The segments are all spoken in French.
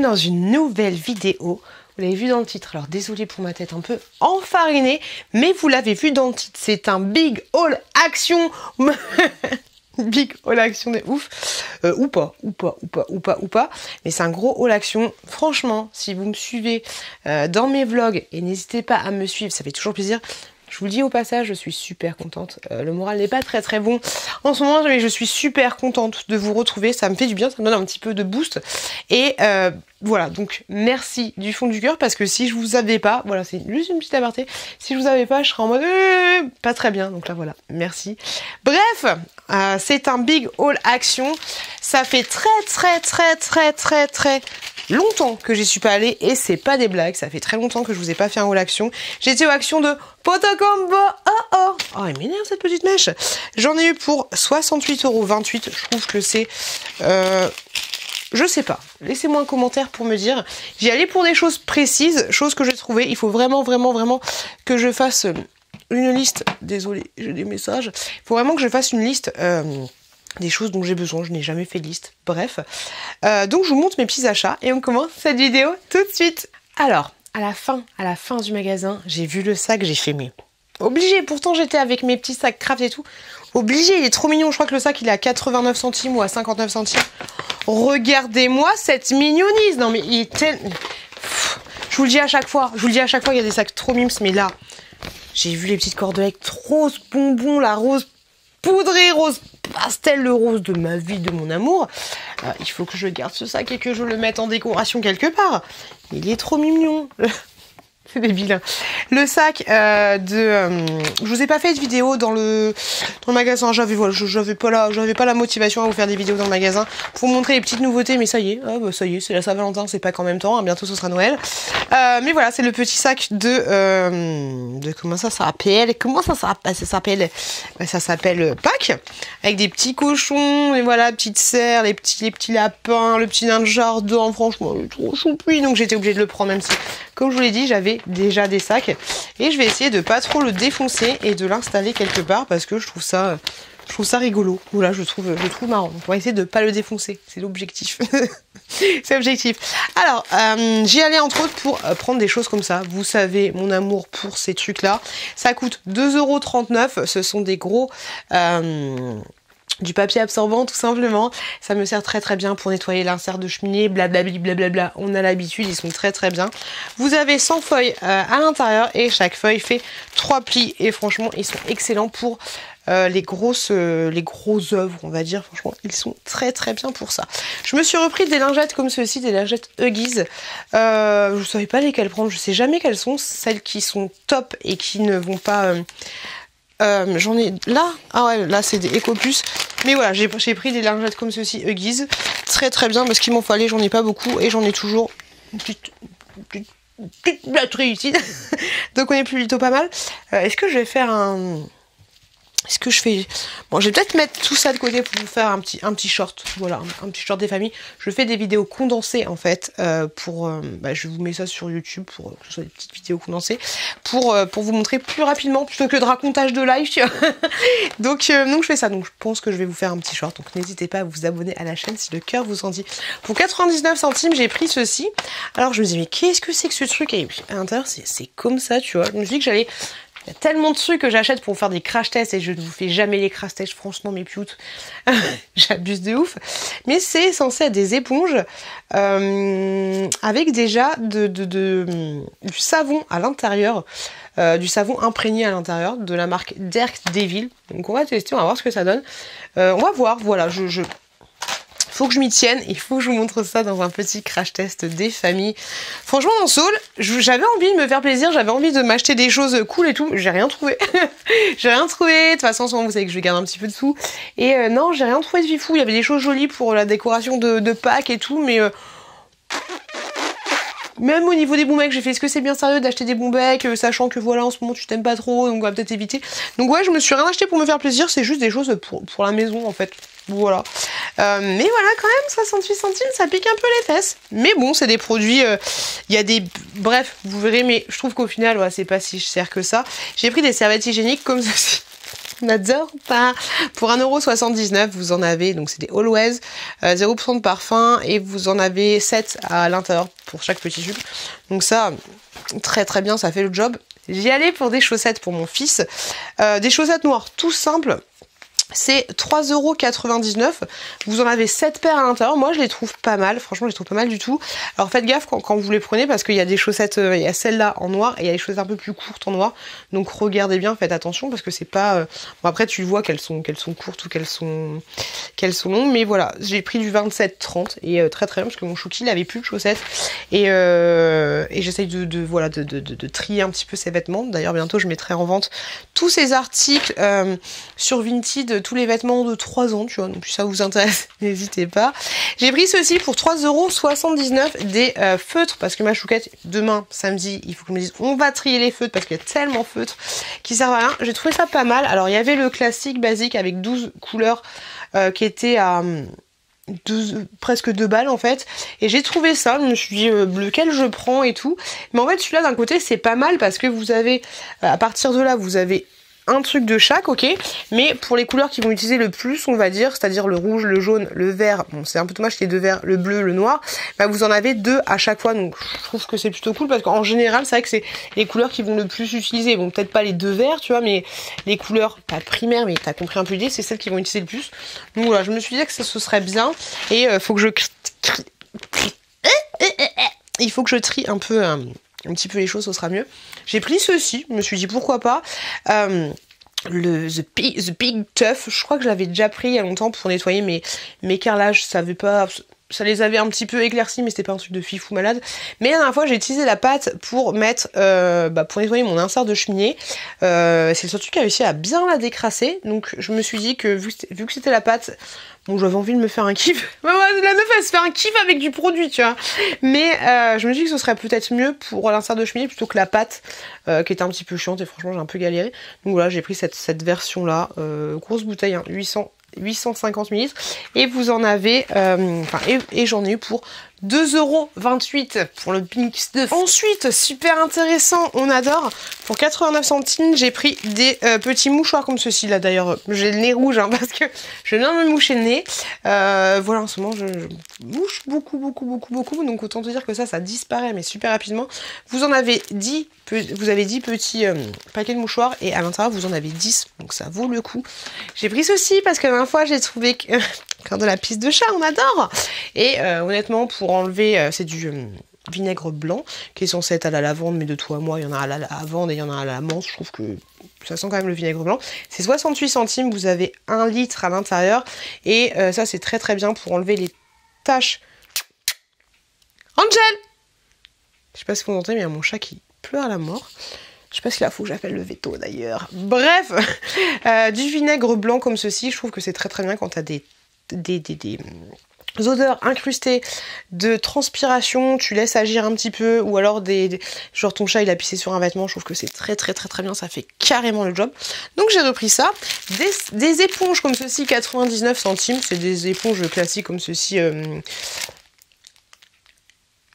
dans une nouvelle vidéo. Vous l'avez vu dans le titre, alors désolé pour ma tête un peu enfarinée, mais vous l'avez vu dans le titre, c'est un big haul action. Big haul action de ouf. Ou pas. Mais c'est un gros haul action. Franchement, si vous me suivez dans mes vlogs, et n'hésitez pas à me suivre, ça fait toujours plaisir. Je vous le dis au passage, je suis super contente. Le moral n'est pas très bon en ce moment, mais je suis super contente de vous retrouver. Ça me fait du bien, ça me donne un petit peu de boost. Et voilà, donc merci du fond du cœur, parce que si je vous avais pas, voilà, c'est juste une petite aparté, si je vous avais pas, je serais en mode pas très bien. Donc là voilà, merci. Bref, c'est un big haul action. Ça fait très longtemps que j'y suis pas allée, et c'est pas des blagues, ça fait très longtemps que je vous ai pas fait un haul action. J'étais au action de Potocombo. Oh, elle m'énerve cette petite mèche. J'en ai eu pour 68,28 €. Je trouve que c'est je sais pas, laissez-moi un commentaire pour me dire. J'y allais pour des choses précises, choses que j'ai trouvées. Il faut vraiment que je fasse une liste. Désolée, j'ai des messages. Il faut vraiment que je fasse une liste des choses dont j'ai besoin. Je n'ai jamais fait de liste. Bref. Donc je vous montre mes petits achats et on commence cette vidéo tout de suite. Alors, à la fin du magasin, j'ai vu le sac, j'ai fait mais obligé. Pourtant j'étais avec mes petits sacs craft et tout. Obligé, il est trop mignon. Je crois que le sac il est à 89 centimes ou à 59 centimes. Regardez-moi cette mignonise. Non mais il est tellement... Je vous le dis à chaque fois. Il y a des sacs trop mimes. Mais là, j'ai vu les petites cordelettes rose bonbon, la rose poudrée, rose pastel, le rose de ma vie, de mon amour. Il faut que je garde ce sac et que je le mette en décoration quelque part. Il est trop mignon. C'est débile. Hein. Le sac je vous ai pas fait de vidéo dans le magasin. J'avais pas la motivation à vous faire des vidéos dans le magasin pour montrer les petites nouveautés. Mais ça y est, c'est la Saint-Valentin, c'est pas qu'en même temps. Hein, bientôt ce sera Noël. Mais voilà, c'est le petit sac de comment ça s'appelle. Ça s'appelle Pâques, avec des petits cochons et voilà, petites cerfs, les petits lapins, le petit nain de jardin. Franchement, il est trop choupi. Donc j'étais obligée de le prendre, même si, comme je vous l'ai dit, j'avais déjà des sacs, et je vais essayer de pas trop le défoncer et de l'installer quelque part, parce que je trouve ça rigolo. Voilà, je trouve marrant. Donc on va essayer de pas le défoncer, c'est l'objectif. C'est l'objectif. Alors j'y allais entre autres pour prendre des choses comme ça. Vous savez mon amour pour ces trucs là. Ça coûte 2,39 €. Ce sont des gros du papier absorbant tout simplement. Ça me sert très bien pour nettoyer l'insert de cheminée, blablabla. On a l'habitude, ils sont très bien. Vous avez 100 feuilles à l'intérieur, et chaque feuille fait 3 plis, et franchement ils sont excellents pour les grosses œuvres, on va dire. Franchement ils sont très bien pour ça. Je me suis repris des lingettes comme ceci, des lingettes Huggies. Je savais pas lesquelles prendre, je sais jamais quelles sont celles qui sont top et qui ne vont pas j'en ai là, là c'est des EcoPlus, mais voilà, j'ai pris des lingettes comme ceci Huggies, très bien, parce qu'il m'en fallait, j'en ai pas beaucoup, et j'en ai toujours une petite batterie ici. Donc on est plutôt pas mal. Est-ce que je vais faire bon, je vais peut-être mettre tout ça de côté pour vous faire un petit short, voilà, un petit short des familles. Je fais des vidéos condensées en fait, je vous mets ça sur YouTube pour que ce soit des petites vidéos condensées, pour vous montrer plus rapidement plutôt que de racontage de live, tu vois. donc je fais ça, donc je pense que je vais vous faire un petit short, donc n'hésitez pas à vous abonner à la chaîne si le cœur vous en dit. Pour 99 centimes, j'ai pris ceci. Alors je me dis mais qu'est-ce que c'est que ce truc, et à l'intérieur c'est comme ça, tu vois. Je me suis dit que j'allais... Il y a tellement de trucs que j'achète pour faire des crash tests, et je ne vous fais jamais les crash tests, franchement mes pioutes, j'abuse de ouf. Mais c'est censé être des éponges avec déjà du savon à l'intérieur, du savon imprégné à l'intérieur, de la marque Dirk Devil. Donc on va tester, on va voir ce que ça donne. On va voir, voilà, faut que je m'y tienne, il faut que je vous montre ça dans un petit crash test des familles. Franchement dans Saul, j'avais envie de me faire plaisir, j'avais envie de m'acheter des choses cool et tout, j'ai rien trouvé. J'ai rien trouvé, de toute façon vous savez que je garde un petit peu de sous. Et non, j'ai rien trouvé de fifou, il y avait des choses jolies pour la décoration de Pâques et tout, mais... Même au niveau des bons becs, j'ai fait est-ce que c'est bien sérieux d'acheter des bons becs, sachant que voilà en ce moment tu t'aimes pas trop, donc on va peut-être éviter. Donc ouais, je me suis rien acheté pour me faire plaisir, c'est juste des choses pour la maison en fait. Voilà. Mais voilà, quand même, 68 centimes, ça pique un peu les fesses. Mais bon, c'est des produits, il y a des... Bref, vous verrez, mais je trouve qu'au final, ouais, c'est pas si cher que ça. J'ai pris des serviettes hygiéniques comme ceci. On adore pas. Pour 1,79 €, vous en avez, donc c'est des Always, 0% de parfum, et vous en avez 7 à l'intérieur pour chaque petit tube. Donc ça, très très bien, ça fait le job. J'y allais pour des chaussettes pour mon fils. Des chaussettes noires tout simples. C'est 3,99 €. Vous en avez 7 paires à l'intérieur. Moi, je les trouve pas mal. Franchement, je les trouve pas mal du tout. Alors, faites gaffe quand vous les prenez parce qu'il y a des chaussettes, il y a celle-là en noir et il y a des chaussettes un peu plus courtes en noir. Donc, regardez bien, faites attention parce que c'est pas... Bon, après, tu vois qu'elles sont courtes ou qu'elles sont longues. Mais voilà, j'ai pris du 27-30 et très très bien parce que mon chouki, il avait plus de chaussettes. Et j'essaye de trier un petit peu ses vêtements. D'ailleurs, bientôt, je mettrai en vente tous ces articles sur Vinted, tous les vêtements de 3 ans, tu vois, donc si ça vous intéresse, n'hésitez pas. J'ai pris ceci pour 3,79 €, des feutres, parce que ma chouquette, demain, samedi, il faut qu'on me dise, on va trier les feutres, parce qu'il y a tellement de feutres qui servent à rien. J'ai trouvé ça pas mal. Alors, il y avait le classique basique avec 12 couleurs qui était à... presque 2 balles en fait, et j'ai trouvé ça, je me suis dit lequel je prends et tout, mais en fait celui-là d'un côté c'est pas mal parce que vous avez, à partir de là vous avez un truc de chaque, ok, mais pour les couleurs qui vont utiliser le plus, on va dire, c'est-à-dire le rouge, le jaune, le vert, bon c'est un peu dommage qu'il y ait 2 verts, le bleu, le noir, bah vous en avez 2 à chaque fois, donc je trouve que c'est plutôt cool parce qu'en général c'est vrai que c'est les couleurs qui vont le plus utiliser, bon peut-être pas les 2 verts, tu vois, mais les couleurs, pas primaires, mais t'as compris un peu l'idée, c'est celles qui vont utiliser le plus. Donc voilà, je me suis dit que ça ce serait bien, et faut que je... Il faut que je trie un peu... un petit peu les choses, ce sera mieux. J'ai pris ceci, je me suis dit pourquoi pas. The Big Tuff, je crois que je l'avais déjà pris il y a longtemps pour nettoyer mes carrelages, ça les avait un petit peu éclaircis, mais c'était pas un truc de fifou malade. Mais la dernière fois, j'ai utilisé la pâte pour mettre, pour nettoyer mon insert de cheminée. C'est le seul truc qui a réussi à bien la décrasser. Donc je me suis dit que vu que c'était la pâte, bon, j'avais envie de me faire un kiff. La meuf, elle se fait un kiff avec du produit, tu vois. Mais je me dis que ce serait peut-être mieux pour l'insert de cheminée plutôt que la pâte, qui était un petit peu chiante. Et franchement, j'ai un peu galéré. Donc voilà, j'ai pris cette version-là. Grosse bouteille, hein, 850 ml, et vous en avez, et j'en ai eu pour 2,28 € pour le mix de... Ensuite, super intéressant, on adore, pour 89 centimes, j'ai pris des petits mouchoirs comme ceci, là d'ailleurs, j'ai le nez rouge, hein, parce que je viens de me moucher le nez, voilà, en ce moment, je mouche beaucoup, donc autant te dire que ça disparaît, mais super rapidement. Vous en avez 10 petits paquets de mouchoirs, et à l'intérieur, vous en avez 10, donc ça vaut le coup. J'ai pris ceci, parce que la dernière fois, j'ai trouvé que... de la pisse de chat, on adore. Et honnêtement, pour enlever, c'est du vinaigre blanc qui est censé être à la lavande, mais de tout à moi, il y en a à la lavande et il y en a à la menthe. Je trouve que ça sent quand même le vinaigre blanc. C'est 68 centimes, vous avez 1 litre à l'intérieur, et ça c'est très très bien pour enlever les taches. Angel, je sais pas si vous entendez, mais il y a mon chat qui pleure à la mort. Je sais pas si là faut que j'appelle le veto d'ailleurs. Bref, du vinaigre blanc comme ceci, je trouve que c'est très très bien quand t'as des odeurs incrustées de transpiration, tu laisses agir un petit peu, ou alors genre ton chat il a pissé sur un vêtement, je trouve que c'est très bien, ça fait carrément le job. Donc j'ai repris ça, des éponges comme ceci, 99 centimes, c'est des éponges classiques comme ceci,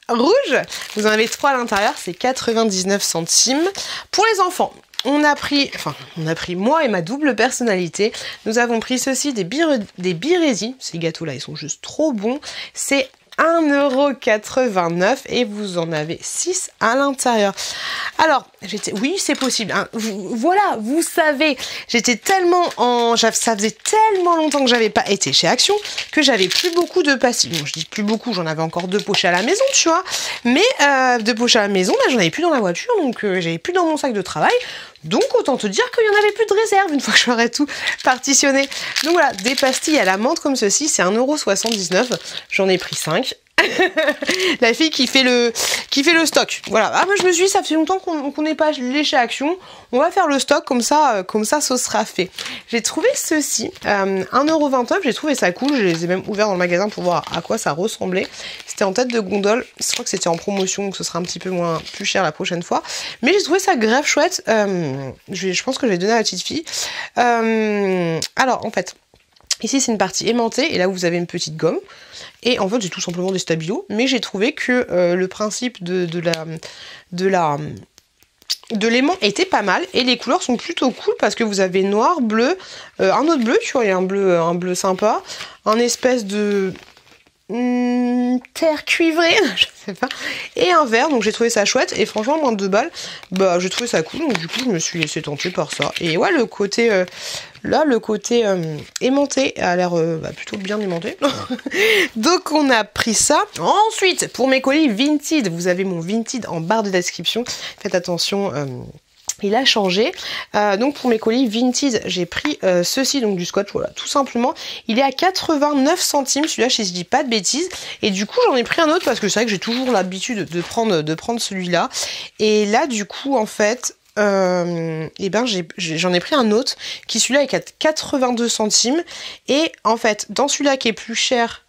rouge, vous en avez 3 à l'intérieur, c'est 99 centimes. Pour les enfants, on a pris moi et ma double personnalité, nous avons pris ceci, des Birezi, ces gâteaux là ils sont juste trop bons, c'est 1,89 € et vous en avez 6 à l'intérieur. Alors, oui, c'est possible, hein. Voilà, vous savez, j'étais tellement ça faisait tellement longtemps que j'avais pas été chez Action que j'avais plus beaucoup de pastilles. Bon, je dis plus beaucoup, j'en avais encore 2 pochées à la maison, tu vois. Mais 2 pochées à la maison, j'en avais plus dans la voiture, donc j'avais plus dans mon sac de travail. Donc autant te dire qu'il n'y en avait plus de réserve une fois que j'aurais tout partitionné. Donc voilà, des pastilles à la menthe comme ceci, c'est 1,79 €. J'en ai pris 5. La fille qui fait le stock. Voilà. Ah, moi je me suis dit, ça fait longtemps qu'on n'est pas allé chez Action. On va faire le stock, comme ça, ce sera fait. J'ai trouvé ceci, 1,29 €. J'ai trouvé ça cool. Je les ai même ouverts dans le magasin pour voir à quoi ça ressemblait. C'était en tête de gondole. Je crois que c'était en promotion, donc ce sera un petit peu plus cher la prochaine fois. Mais j'ai trouvé ça grave chouette. Je pense que je vais donner à la petite fille. Alors, en fait, ici c'est une partie aimantée et là vous avez une petite gomme. Et en fait c'est tout simplement des stabilos, mais j'ai trouvé que le principe de de l'aimant était pas mal et les couleurs sont plutôt cool parce que vous avez noir, bleu, un autre bleu, tu vois, il y a un bleu sympa, un espèce de terre cuivrée, je sais pas, et un vert, donc j'ai trouvé ça chouette et franchement moins de 2 balles, bah j'ai trouvé ça cool, donc du coup je me suis laissé tenter par ça. Et ouais, le côté aimanté a l'air plutôt bien aimanté. Donc on a pris ça. Ensuite, pour mes colis Vinted, vous avez mon Vinted en barre de description, faites attention, il a changé. Donc pour mes colis Vinted, j'ai pris ceci, donc du scotch, voilà, tout simplement. Il est à 89 centimes, celui-là, si je dis pas de bêtises. Et du coup, j'en ai pris un autre parce que c'est vrai que j'ai toujours l'habitude de prendre celui-là. Et là, du coup, en fait, et ben j'en ai pris un autre qui celui-là est à 82 centimes. Et en fait, dans celui-là qui est plus cher,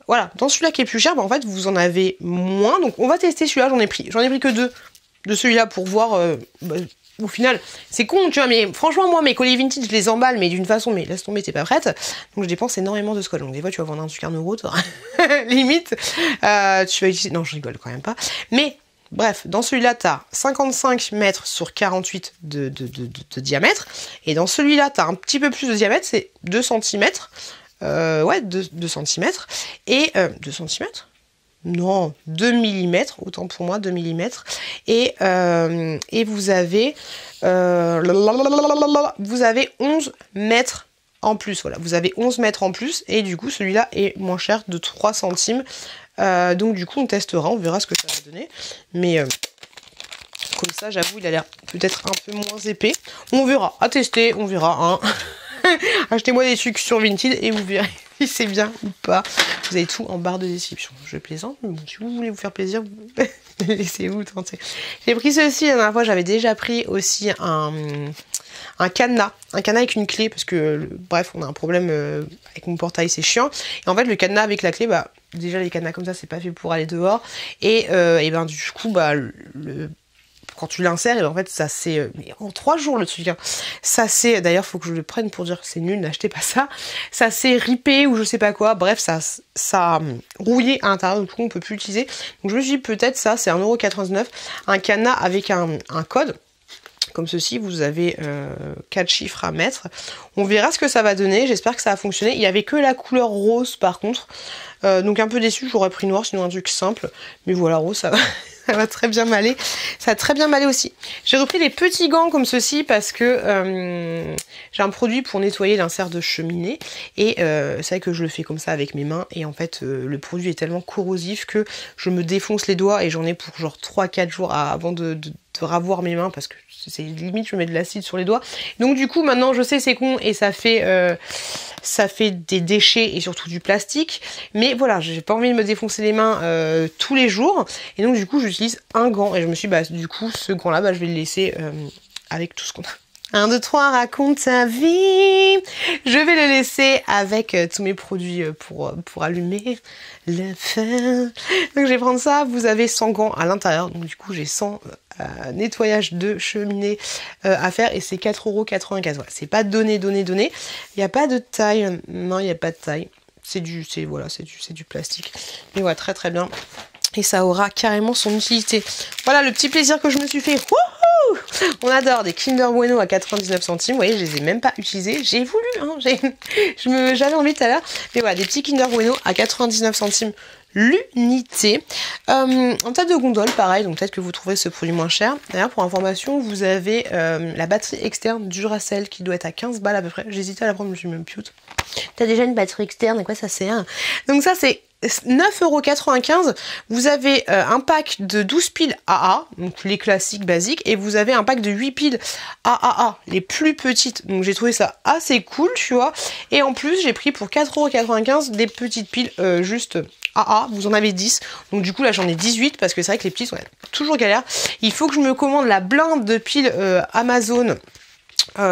voilà, dans celui-là qui est plus cher, bah, en fait, vous en avez moins. Donc on va tester celui-là, j'en ai pris que 2 de celui-là pour voir. Au final, c'est con, tu vois, mais franchement, moi, mes colis vintage, je les emballe, mais d'une façon, mais laisse tomber, t'es pas prête. Donc, je dépense énormément de scotch. Donc, des fois, tu vas vendre un truc à 1€, limite. Tu vas utiliser... Non, je rigole quand même pas. Mais, bref, dans celui-là, t'as 55 mètres sur 48 de diamètre. Et dans celui-là, t'as un petit peu plus de diamètre, c'est 2 cm. Ouais, 2 cm. Et 2 cm. Non, 2 mm, autant pour moi, 2 mm. Et vous avez 11 mètres en plus. Voilà, vous avez 11 mètres en plus. Et du coup, celui-là est moins cher de 3 centimes. Donc du coup, on testera, on verra ce que ça va donner. Mais comme ça, j'avoue, il a l'air peut-être un peu moins épais. On verra, à tester, on verra. Hein. Achetez-moi des sucres sur Vinted et vous verrez si c'est bien ou pas. Vous avez tout en barre de description. Je plaisante, mais bon, si vous voulez vous faire plaisir, laissez-vous tenter. J'ai pris ceci la dernière fois, j'avais déjà pris aussi un cadenas avec une clé parce que bref, on a un problème avec mon portail, c'est chiant. Et en fait, le cadenas avec la clé, bah déjà les cadenas comme ça, c'est pas fait pour aller dehors. Et ben du coup, bah quand tu l'insères, et ben en fait ça c'est en 3 jours le truc, hein. Ça c'est, d'ailleurs faut que je le prenne pour dire que c'est nul, n'achetez pas ça. Ça s'est ripé ou je sais pas quoi, bref ça a rouillé à l'intérieur, du coup on peut plus l'utiliser. Donc je me suis dit peut-être ça, c'est 1,99€, un cadenas avec un code. Comme ceci, vous avez 4 chiffres à mettre. On verra ce que ça va donner, j'espère que ça va fonctionner. Il n'y avait que la couleur rose par contre, donc un peu déçu, j'aurais pris noir, sinon un truc simple. Mais voilà, rose ça va. Ça va très bien m'aller. Ça a très bien m'aller aussi. J'ai repris les petits gants comme ceci parce que j'ai un produit pour nettoyer l'insert de cheminée. Et c'est vrai que je le fais comme ça avec mes mains. Et en fait, le produit est tellement corrosif que je me défonce les doigts. Et j'en ai pour genre 3-4 jours avant de ravoir mes mains parce que c'est limite je mets de l'acide sur les doigts. Donc du coup maintenant je sais c'est con et ça fait des déchets et surtout du plastique. Mais voilà, j'ai pas envie de me défoncer les mains tous les jours. Et donc du coup j'utilise un gant. Et je me suis dit bah du coup ce gant là je vais le laisser avec tout ce qu'on a. 1, 2, 3, raconte ta vie. Je vais le laisser avec tous mes produits pour allumer le feu. Donc je vais prendre ça. Vous avez 100 gants à l'intérieur. Donc du coup j'ai 100 nettoyage de cheminée à faire. Et c'est 4,95€. Voilà, c'est pas donné. Il n'y a pas de taille. Non, il n'y a pas de taille. C'est du plastique. Mais voilà, très très bien. Et ça aura carrément son utilité. Voilà le petit plaisir que je me suis fait. Wouhou! On adore des Kinder Bueno à 99 centimes. Vous voyez, je les ai même pas utilisés. J'ai voulu, hein, j'avais envie tout à l'heure. Mais voilà, des petits Kinder Bueno à 99 centimes l'unité. En tête de gondole, pareil, donc peut-être que vous trouverez ce produit moins cher. D'ailleurs, pour information, vous avez la batterie externe Duracell qui doit être à 15 balles à peu près. J'hésitais à la prendre, mais je me pute. T'as déjà une batterie externe, à quoi ça sert? Donc ça, c'est 9,95€. Vous avez un pack de 12 piles AA, donc les classiques basiques, et vous avez un pack de 8 piles AAA, les plus petites. Donc j'ai trouvé ça assez cool, tu vois. Et en plus, j'ai pris pour 4,95€ des petites piles juste AA, vous en avez 10. Donc du coup là j'en ai 18 parce que c'est vrai que les petites sont toujours galère. Il faut que je me commande la blinde de piles Amazon.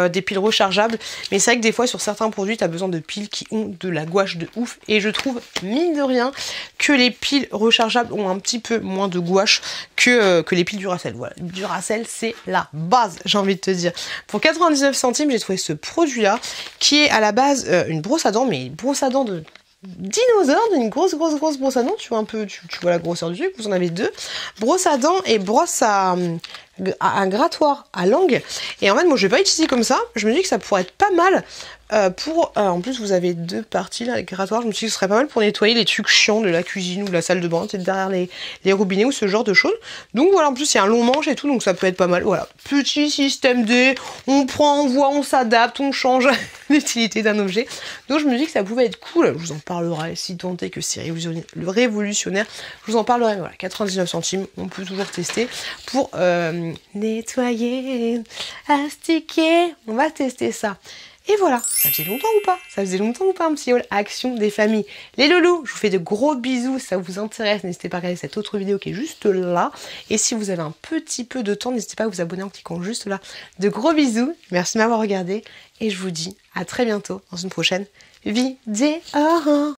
Des piles rechargeables, mais c'est vrai que des fois sur certains produits tu as besoin de piles qui ont de la gouache de ouf, et je trouve mine de rien que les piles rechargeables ont un petit peu moins de gouache que les piles Duracell. Voilà, Duracell c'est la base, j'ai envie de te dire. Pour 99 centimes j'ai trouvé ce produit là qui est à la base une brosse à dents, mais une brosse à dents de dinosaure d'une grosse brosse à dents. Tu vois un peu, tu vois la grosseur du truc. Vous en avez deux. Brosse à dents et brosse à un grattoir à langue. Et en fait, moi, je vais pas utiliser comme ça. Je me dis que ça pourrait être pas mal en plus, vous avez deux parties là, grattoir. Je me suis dit que ce serait pas mal pour nettoyer les trucs chiants de la cuisine ou de la salle de bain, peut-être derrière les robinets ou ce genre de choses. Donc voilà, en plus, il y a un long manche et tout, donc ça peut être pas mal. Voilà, petit système D. On prend, on voit, on s'adapte, on change l'utilité d'un objet. Donc je me dis que ça pouvait être cool. Je vous en parlerai si tant est que c'est révolutionnaire. Je vous en parlerai. Voilà, 99 centimes. On peut toujours tester pour nettoyer, astiquer. On va tester ça. Et voilà, ça faisait longtemps ou pas? Ça faisait longtemps ou pas un petit haul Action des familles. Les loulous, je vous fais de gros bisous, si ça vous intéresse, n'hésitez pas à regarder cette autre vidéo qui est juste là. Et si vous avez un petit peu de temps, n'hésitez pas à vous abonner en cliquant juste là. De gros bisous, merci de m'avoir regardé et je vous dis à très bientôt dans une prochaine vidéo.